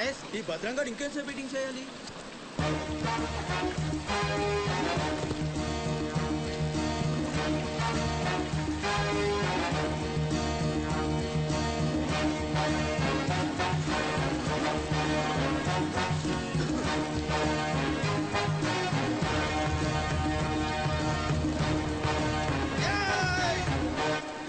మహేష్, ఈ భద్రంగా ఇంకేంసేపు మీటింగ్ చేయాలి?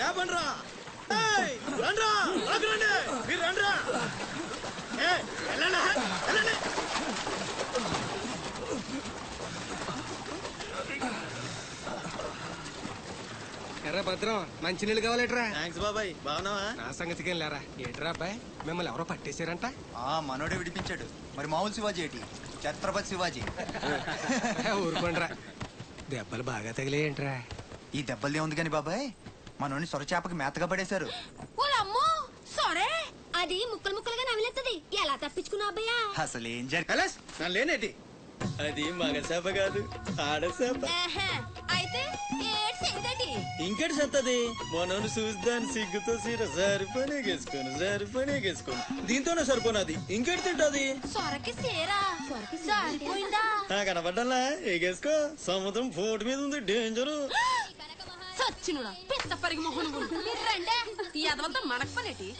లేపండ్రా, రండ్రా, రండి, మీరు రండ్రా. వెళ్ళండి, వెళ్ళండి. ఎర్రా భద్రం, మంచినీళ్ళు కావాలేట్రా? థ్యాంక్స్ బాబాయ్, బాగున్నావా? నా సంగతికేం లేరా. ఏట్రా అబ్బాయి, మిమ్మల్ని ఎవరో పట్టేశారంట? మనోడే విడిపించాడు. మరి మామూలు శివాజీ ఏంటి? ఛత్రపతి శివాజీ. ఊరుకోండ్రా. దెబ్బలు బాగా తగిలేయంట్రా? ఈ దెబ్బలే ఉంది కాని బాబాయ్, మనోని సొరచేపకి మేతగా పడేశారు. అది ముక్కలు ముక్కలుగా నమిలేస్తుంది. ఎలా తప్పించుకున్నా అబ్బయ్యా? అసలు ఏం జరిగింది? కలాస్, నా లేనేటి అది మగ చేప కాదు, ఆడ చేప. అయితే ఇంకటి చెత్తది మనోను చూద్దాని సిగ్గుతో సీర సరిపనేగేసుకోను దీంతోనే సరిపోనది. ఇంకెటి తింటది? సొరకి సేరా సరిపోయిందా? కనపడ్డా ఎగేసుకో. సముద్రం పోటు మీద ఉంది, డేంజరు. సచ్చినుడా పెద్ద పరిగి మొహన్ రండే ఈ అదవంతా మనకు పనేటి.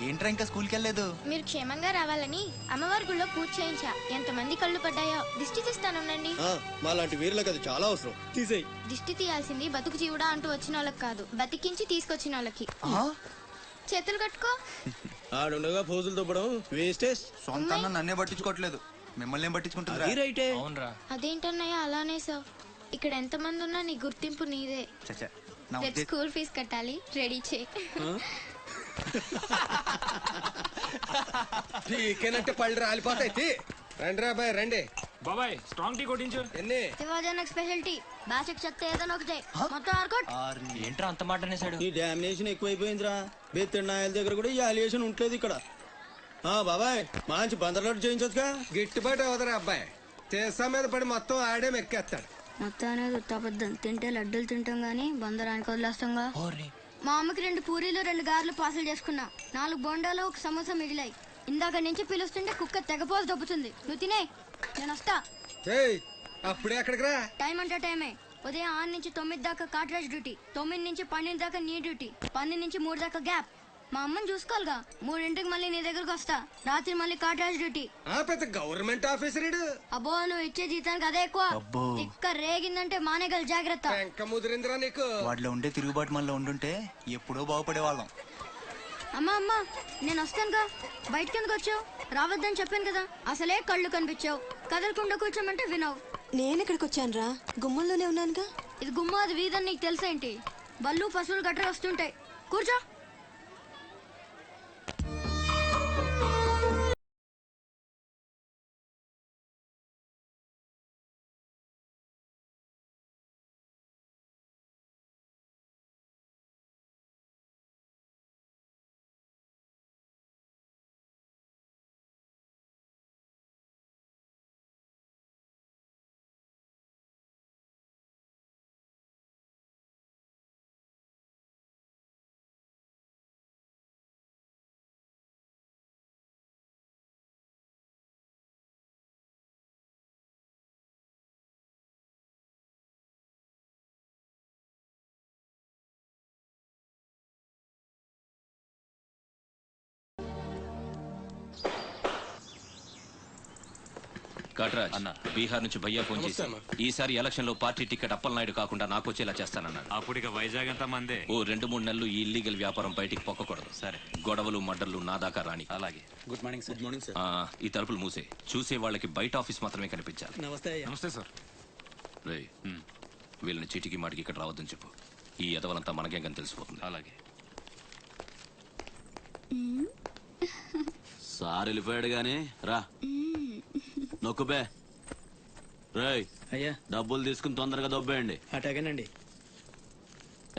ఏంట్రా ఇంకా స్కూల్కి వెళ్ళలేదు? మీరు క్షేమంగా రావాలని అమ్మవారి గుళ్ళో పూజ చేయించా. ఎంతమంది కళ్ళు పడ్డాయో. దిష్టి తీస్తానుండండి. మాలాంటి వీరులకు అది చాలా అవసరం. తీసేయ్. దిష్టి తీయాల్సింది బతుకు జీవుడా అంటూ వచ్చిన వాళ్ళకి కాదు, బతికించి తీసుకొచ్చిన వాళ్ళకి. చేతులు కట్టుకో. ఆడుండగా పోజులు దుబ్బడం వేస్టేజ్. సొంత నన్నే పట్టించుకోవట్లేదు, మిమ్మల్ని ఏం పట్టించుకుంటుందా? అదేంటన్నయ్య అలానే సార్. ఇక్కడ ఎంతమంది ఉన్నా నీ గుర్తింపు నీదే. స్కూల్ ఫీజు కట్టాలి, రెడీ చేయి. నీకేనంటే పళ్ళు రాలిపోతాయి. రండి రా బాయ్, రండి. బాబాయ్ స్ట్రాంగ్ టీ కొట్టించు. ఎన్ని? Shivaji special tea. బాసిక్ చెప్తే ఏదైనా ఒకటే, మొత్తం ఆర్కోట్. ఏంట్రా అంత మాట అనేసాడు? ఈ డామినేషన్ ఎక్కువైపోయిందిరా. బెత్తడి నాయల దగ్గర కూడా ఈ అలియేషన్ ఉంటలేదు ఇక్కడ. బాబాయ్, మంచి బందర్లాట్ చేయించొచ్చుగా. గిట్టుబాటు అవదరా అబ్బాయి. చేసా మీద పడి మొత్తం ఆడే మెక్కేస్తాడు. మొత్తం అనేది ఉత్తాబద్ధం. తింటే లడ్డూలు తింటాం గానీ బందరానికి వదిలేస్తాంగా. మా అమ్మకి 2 పూరీలు 2 గారెలు పార్సల్ చేసుకున్నా. 4 బోండాలు 1 సమోసా మిగిలాయి. ఇందాక నుంచి పిలుస్తుంటే కుక్క తెగపోసి దొబ్బుతుంది. నువ్వు తినే, నేను వస్తా. అప్పుడే అక్కడికి రా. టైం అంటే టైమే. ఉదయం 6 నుంచి 9 దాకా కాట్రాజ్ డ్యూటీ, 9 నుంచి 12 దాకా నీ డ్యూటీ, 12 నుంచి 3 దాకా గ్యాప్. మా అమ్మని చూసుకోవాలిగా. 3ంటికి మళ్ళీ నీ దగ్గరకు వస్తా. రాత్రి మళ్ళీ కాట్రాజ్ డ్యూటీ. పెద్ద గవర్నమెంట్ ఆఫీసర్. అబ్బో, నువ్వు ఇచ్చే జీతానికి అదే ఎక్కువ. తిక్క రేగిందంటే మానేగల జాగ్రత్త. ముదిరిందిరా నీకు. వాటిలో ఉండే తిరుగుబాటు మనలో ఉండుంటే ఎప్పుడో బాగుపడే వాళ్ళం. అమ్మా అమ్మా, నేను వస్తానుగా. బయటకి ఎందుకు వచ్చావు? రావద్దని చెప్పాను కదా. అసలే కళ్ళు కనిపించావు. కదలకుండా కూర్చోమంటే వినవు. నేను ఇక్కడికి వచ్చాను రా, గుమ్మంలోనే ఉన్నానుగా. ఇది గుమ్మ, అది వీధని నీకు తెలుసేంటి? బళ్ళు పశువులు గట్రా వస్తుంటాయి. కూర్చో. కట్రాజ్ అన్న, బీహార్ నుంచి భయ్యా ఫోన్ చేసి ఈసారి ఎలక్షన్ లో పార్టీ టికెట్ అప్పలనాయుడు కాకుండా నాకు వచ్చేలా చేస్తానన్నాడు. అప్పుడు ఇక వైజాగ్ అంతా మందే. 2-3 నెలలు ఈ ఇల్లీగల్ వ్యాపారం బయటికి పొక్కకూడదు. సరే, గొడవలు మడ్డర్లు నా దాకా రాని. అలాగే. Good morning sir. Good morning sir. ఈ తలుపులు మూసే. చూసే వాళ్ళకి బయట ఆఫీస్ మాత్రమే కనిపించాలి. నమస్తే. నమస్తే సార్. రే, వీళ్ళని చీటికి మాటికి ఇక్కడ రావద్దని చెప్పు. ఈ ఎదవలంతా మనకేం కానీ తెలిసిపోతుంది. అలాగే. సార్ వెళ్ళిపోయాడు గాని రా నొక్కుబే. రేయ్, అయ్యా డబ్బులు తీసుకుని తొందరగా దొబ్బేయండి. అటాగేనండి.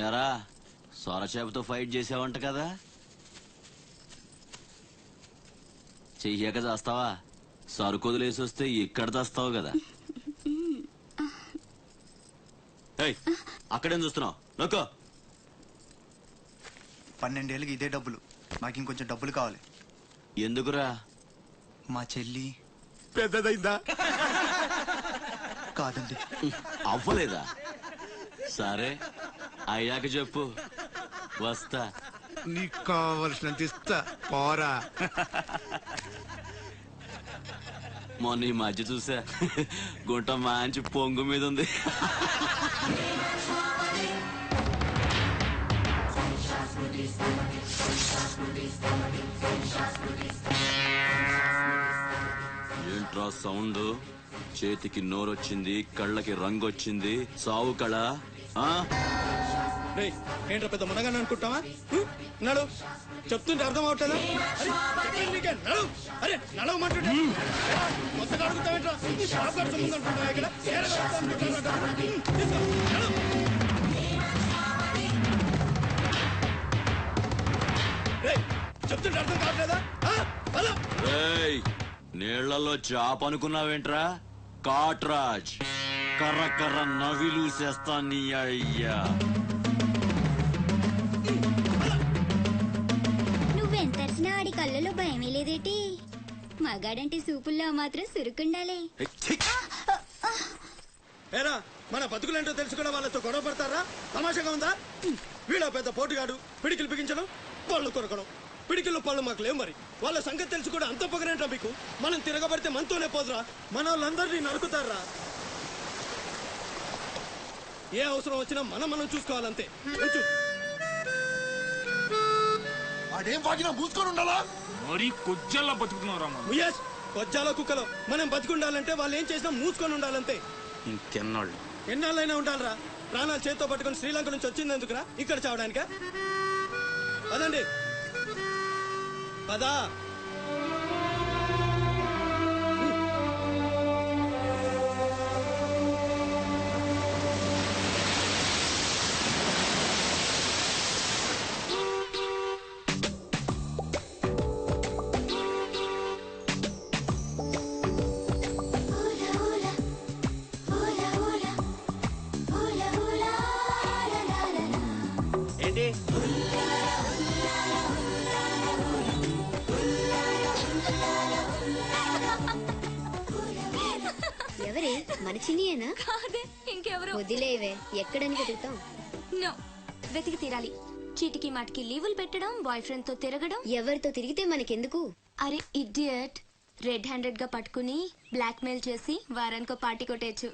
ఎరా, సొరచేపతో ఫైట్ చేసావంట కదా. చెయ్యక చేస్తావా? సరుకొదిలేసి వస్తే ఇక్కడ తెస్తావు కదా. ఏయ్, అక్కడేం చూస్తున్నావు? నొక్కో. 12 ఏళ్ళకి ఇదే డబ్బులు. నాకు ఇంకొంచెం డబ్బులు కావాలి. ఎందుకురా? మా చెల్లి పెద్దదైందా? కాదండి. అవ్వలేదా? సరే అయ్యాక చెప్పు, వస్తా. నీకు కావలసినంత ఇస్తా, పోరా. మొన్న ఈ మధ్య చూసా, గుంట మంచి పొంగు మీద ఉంది. ఏంట్రా సౌండ్? చేతికి నోరొచ్చింది, కళ్ళకి రంగు వచ్చింది. సావు కళ. రేయ్, ఏంట్రా పెద్ద మునగాన్ని అనుకుంటావా? నడు, చెప్తుంటే అర్థం అవట్లేదా? అరే, చెప్పేది నీకే, నడు. అరే నడవమంటుంటే కొత్తగా అడుగుతావేంట్రా? నీ షాప్ గారు సొమ్ము అనుకుంటావా ఇక్కడ? ఏరగా వస్తా అనుకుంటావా? తీసుకో, నడు. రేయ్, చెప్తుంటే అర్థం కావట్లేదా? పద. రేయ్, నీళ్లలో చాప అనుకున్నావేంట్రా? కాట్రాజ్ కర్ర కర్ర నవిలూసేస్తా నీ అయ్యా. నువ్వెంతర్చినా ఆడి కళ్ళలో భయమే లేదేటి? మగాడంటే సూపుల్లో మాత్రం సురుకుండాలే. ఏరా, మన బతుకులేంటో తెలుసుకున్న వాళ్ళతో గొడవ పడతారా? తమాషాగా ఉందా? వీళ్ళ పెద్ద పోటుగాడు, పిడికిలు బిగించడం, పళ్ళు కొరకడం. పిడికిల్లో పళ్ళు మాకు లేవు. మరి వాళ్ళ సంగతి తెలుసు కూడా అంత పొగరేంట్రా మీకు? మనం తిరగబడితే మనతోనే పోదురా? మన వాళ్ళందరినీ నరుకుతారా? ఏ అవసరం వచ్చినా మనం చూసుకోవాలంతే. వాడేం వాగినా మూసుకొని ఉండాలా? మరీ కొజ్జల్లా బతుకుతున్నారా? ముయేష్, కొజ్జాల కుక్కలో మనం బతికుండాలంటే వాళ్ళు ఏం చేసినా మూసుకొని ఉండాలంతే. ఇంకెన్నాళ్ళు? ఎన్నాళ్ళైనా ఉండాలరా? ప్రాణాలు చేతితో పట్టుకొని శ్రీలంక నుంచి వచ్చింది ఎందుకురా? ఇక్కడ చావడానికా? అదండి పదా. ఏంటి? ఎవరే? మన చిన్నియేనా? కాదే, ఇంకెవరు? వదిలేవే, ఎక్కడని వెతుకుతాం? నో, వెతికి తీరాలి. చీటికి మాటికి లీవులు పెట్టడం, బాయ్ ఫ్రెండ్ తో తిరగడం. ఎవరితో తిరిగితే మనకెందుకు? అరే ఇడియట్, రెడ్ హ్యాండెడ్ గా పట్టుకుని బ్లాక్ మెయిల్ చేసి వారానికో పార్టీ కొట్టేయచ్చు.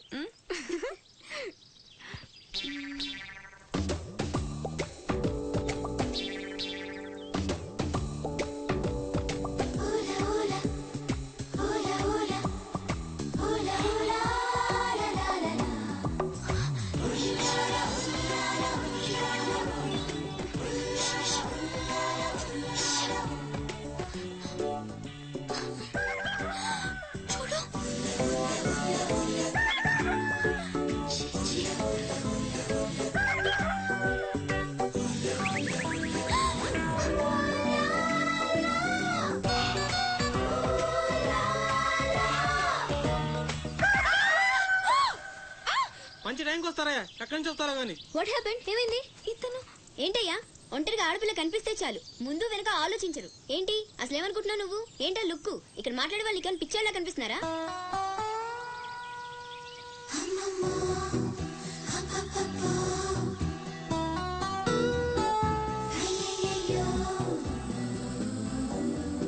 మంచి టైంకి వస్తారా? ఎక్కడి నుంచి వస్తారా గానీ? What happened? ఏమైంది? ఇతను ఏంటయ్యా? ఒంటరిగా ఆడపిల్ల కనిపిస్తే చాలు ముందు వెనక ఆలోచించరు. ఏంటి అసలు ఏమనుకుంటున్నావు నువ్వు? ఏంటా లుక్కు? ఇక్కడ మాట్లాడే వాళ్ళు ఇక్కడ పిక్చర్లా కనిపిస్తున్నారా?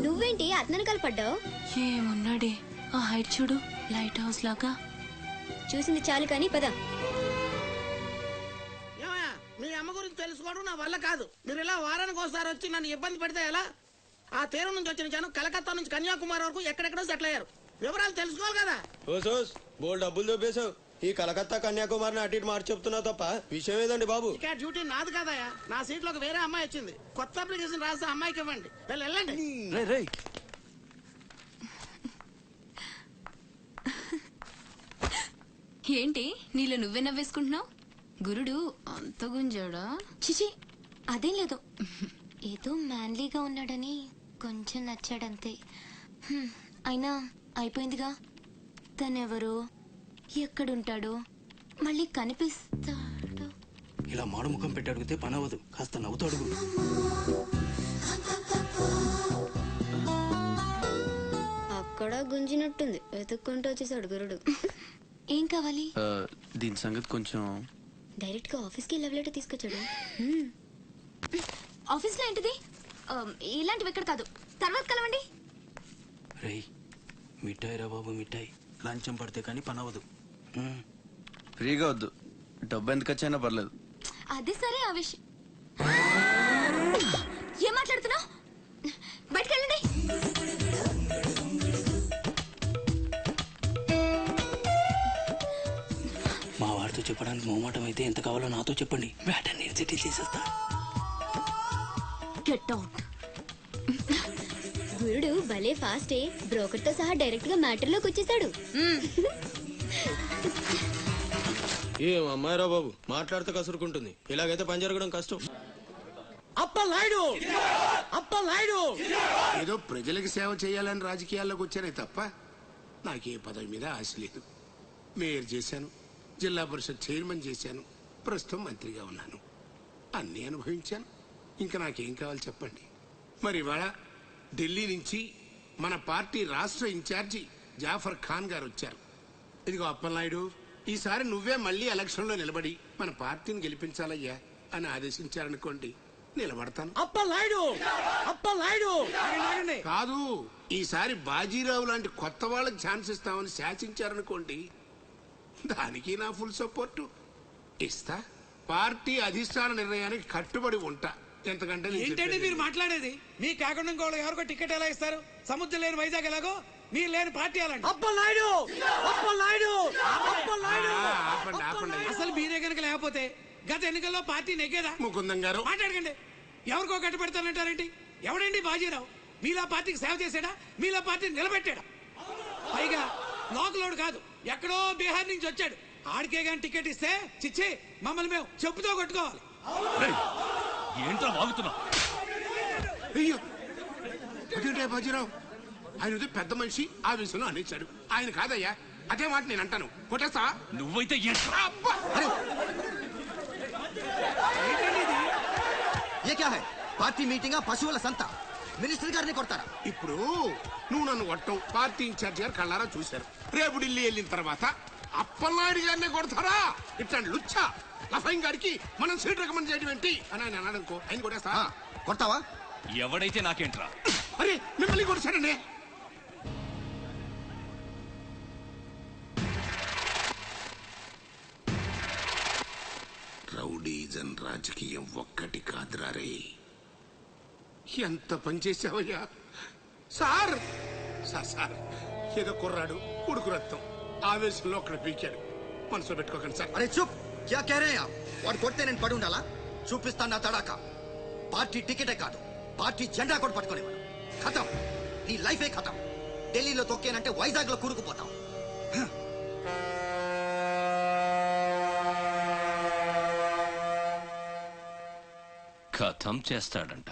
నువ్వేంటి అతనకాలు పడ్డావు? ఏమున్నాడే ఆ హైట్ చూడు, లైట్ హౌస్ లాగా. చూసింది చాలు కానీ పద. మీ అమ్మ గురించి తెలుసుకోవడం నా వల్ల కాదు. మీరు ఇలా వారానికి ఒకసారి వచ్చి నన్ను ఇబ్బంది పెడితే ఎలా? ఆ తీరం నుంచి వచ్చిన జనం కలకత్తా నుంచి కన్యాకుమారి వరకు ఎక్కడెక్కడో సెటిల్ అయ్యారు. వివరాలు తెలుసుకోవాలి కదా. ఓసోస్ బోల్ డబ్బులు దొబ్బేశావు. ఈ కలకత్తా కన్యాకుమారిని అటు ఇటు మార్చి చెప్తున్నావు తప్ప విషయం ఏదండి బాబు? ఇక డ్యూటీ నాది కదయా. నా సీట్ లోకి వేరే అమ్మాయి వచ్చింది. కొత్త అప్లికేషన్ రాస్తే అమ్మాయికి ఇవ్వండి. వెళ్ళండి. ఏంటి నీలో నువ్వే నవ్వేసుకుంటున్నావు? గురుడు అంత గుంజాడా? చిచి అదేం లేదు, ఏదో మ్యాన్లీగా ఉన్నాడని కొంచెం నచ్చాడంతే. అయినా అయిపోయిందిగా. తనెవరో, ఎక్కడుంటాడో, మళ్ళీ కనిపిస్తాడో. ఇలా మాడు ముఖం పెట్టి అడిగితే పని అవ్వదు, కాస్త నవ్వుతూ అడుగు. అక్కడ గుంజినట్టుంది, వెతుక్కుంటూ వచ్చేసాడు గురుడు. ఏం కావాలి? దీని సంగతి కొంచెం. డైరెక్ట్ గా ఆఫీస్ కి లవ్ లెటర్ తీసుకొచ్చాడు. ఆఫీస్ లో ఏంటిది? ఇలాంటివి ఎక్కడ కాదు, తర్వాత కలవండి. రేయ్, మిఠాయి రా బాబు, మిఠాయి. లంచం పడితే కానీ పని అవ్వదు. ఫ్రీగా వద్దు, డబ్బు ఎందుకు వచ్చైనా పర్లేదు. అది సరే, ఆ విషయం ఏం మాట్లాడుతున్నావు? బయటకెళ్ళండి. మా వాడితో చెప్పడానికి మొహమాటం అయితే ఎంత కావాలో నాతో చెప్పండి, వేటని సెటిల్ చేసేస్తా. Get out. గురుడు భలే ఫాస్టే, బ్రోకర్ తో సహా డైరెక్ట్ గా మ్యాటర్ లోకి వచ్చేసాడు. ఏం అమ్మాయిరా బాబు, మాట్లాడితే కసురుకుంటుంది. ఇలాగైతే పని జరగడం కష్టం. అప్పలాయుడు, అప్పలాయుడు. ఏదో ప్రజలకు సేవ చేయాలని రాజకీయాల్లోకి వచ్చానే తప్ప నాకే పదవి మీద ఆశ లేదు. మేయర్ చేశాను, జిల్లా పరిషత్ చైర్మన్ చేశాను, ప్రస్తుతం మంత్రిగా ఉన్నాను. అన్నీ అనుభవించాను. ఇంకా నాకేం కావాలి చెప్పండి. మరి ఇవాళ ఢిల్లీ నుంచి మన పార్టీ రాష్ట్ర ఇన్ఛార్జి జాఫర్ ఖాన్ గారు వచ్చారు. ఇదిగో అప్పలనాయుడు, ఈసారి నువ్వే మళ్ళీ ఎలక్షన్లో నిలబడి మన పార్టీని గెలిపించాలయ్యా అని ఆదేశించారనుకోండి, నిలబడతాను. అప్పలాయుడు, అప్పలాయుడు. కాదు, ఈసారి బాజీరావు లాంటి కొత్త వాళ్ళకి ఛాన్స్ ఇస్తామని శాసించారనుకోండి, దానికి నా ఫుల్ సపోర్టు ఇస్తా. పార్టీ అధిష్టాన నిర్ణయానికి కట్టుబడి ఉంటా. ఎంతకంటే నేను ఏంటండి చెప్పేది మీరు మాట్లాడేది? మీ కాకుండా ఇంకోళ్ళు ఎవరికో టికెట్ ఎలా ఇస్తారు? సముద్రం లేని వైజాగ్ ఎలాగో మీరు లేని పార్టీ అలాంటి. అప్పలాయుడు, అప్పలాయుడు, అప్పలాయుడు. ఆపండి, ఆపండి. అసలు మీరే కనుక లేకపోతే గత ఎన్నికల్లో పార్టీ నెగ్గేదా? ముకుందం గారు మాట్లాడకండి. ఎవరికో కట్టు పెడతానంటారేంటి? ఎవడండి బాజీరావు? మీలా పార్టీకి సేవ చేశాడా? మీలా పార్టీని నిలబెట్టాడా? పైగా లోకలోడు కాదు, ఎక్కడో బీహార్ నుంచి వచ్చాడు. ఆడికే గాని టికెట్ ఇస్తే చిచ్చే మమ్మల్ని మేము చెప్పుతో కొట్టుకోవాలి. ఏంట్రా వాగుతున్నావు? అయ్యో, అదేంటే బాజీరావు, ఆయన ఏదో పెద్ద మనిషి ఆవేశంలో అనేశాడు. ఆయన కాదయ్యా, అదే మాట నేను అంటాను. కొట్టేస్తా. నువ్వైతే అబ్బా! ఏ క్యా హై? పార్టీ మీటింగ్ పశువుల సంత, మినిస్టర్ గారిని కొడతారా? ఇప్పుడు నువ్వు నన్ను కొట్టం, పార్టీ ఇన్ఛార్జ్ గారు కళ్ళారా చూశారు. రేపు ఢిల్లీ వెళ్ళిన తర్వాత అప్పలనాయుడు గారిని కొడతారా? ఇట్లాంటి లుచ్చా లఫైన్ గారికి మనం సీట్ రికమెండ్ చేయడం ఏంటి అని ఆయన అన్నాడు అనుకో, ఆయన కొట్టేస్తా. కొడతావా? ఎవడైతే నాకేంట్రా? అరే, మిమ్మల్ని కొట్టాడండి. రౌడీజన్ రాజకీయం ఒక్కటి కాదురా రే. ఎంత పని చేసావయ్యా సార్. సార్ సార్, ఏదో కుర్రాడు, ఉడుకు రక్తం, ఆవేశంలో అక్కడ పీకాడు. మనసులో పెట్టుకోకండి సార్. అరే చూప్, క్యా కహ రహే ఆప్? వాడు కొడితే నేను పడి ఉండాలా? చూపిస్తాను నా తడాక. పార్టీ టికెటే కాదు, పార్టీ జెండా కూడా పట్టుకోలేవాడు. ఖతం, నీ లైఫే ఖతం. ఢిల్లీలో తొక్కేనంటే వైజాగ్ లో కూరుకుపోతాం. ఖతం చేస్తాడంట.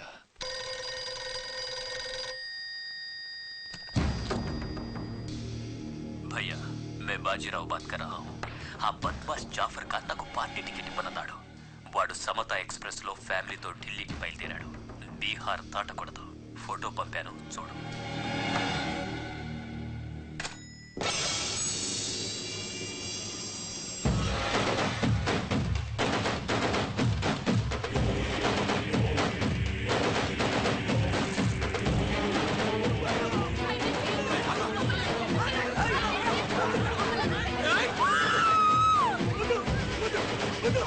भैया मैं बाजीराव बात कर रहा हूँ. ఆ బద్మాష్ జాఫర్ ఖాన్ నాకు పార్టీ టికెట్ ఇవ్వనన్నాడు. వాడు సమతా ఎక్స్ప్రెస్ లో ఫ్యామిలీతో ఢిల్లీకి బయలుదేరాడు. బీహార్ దాటకూడదు. ఫోటో పంపాను, చూడు. ముందు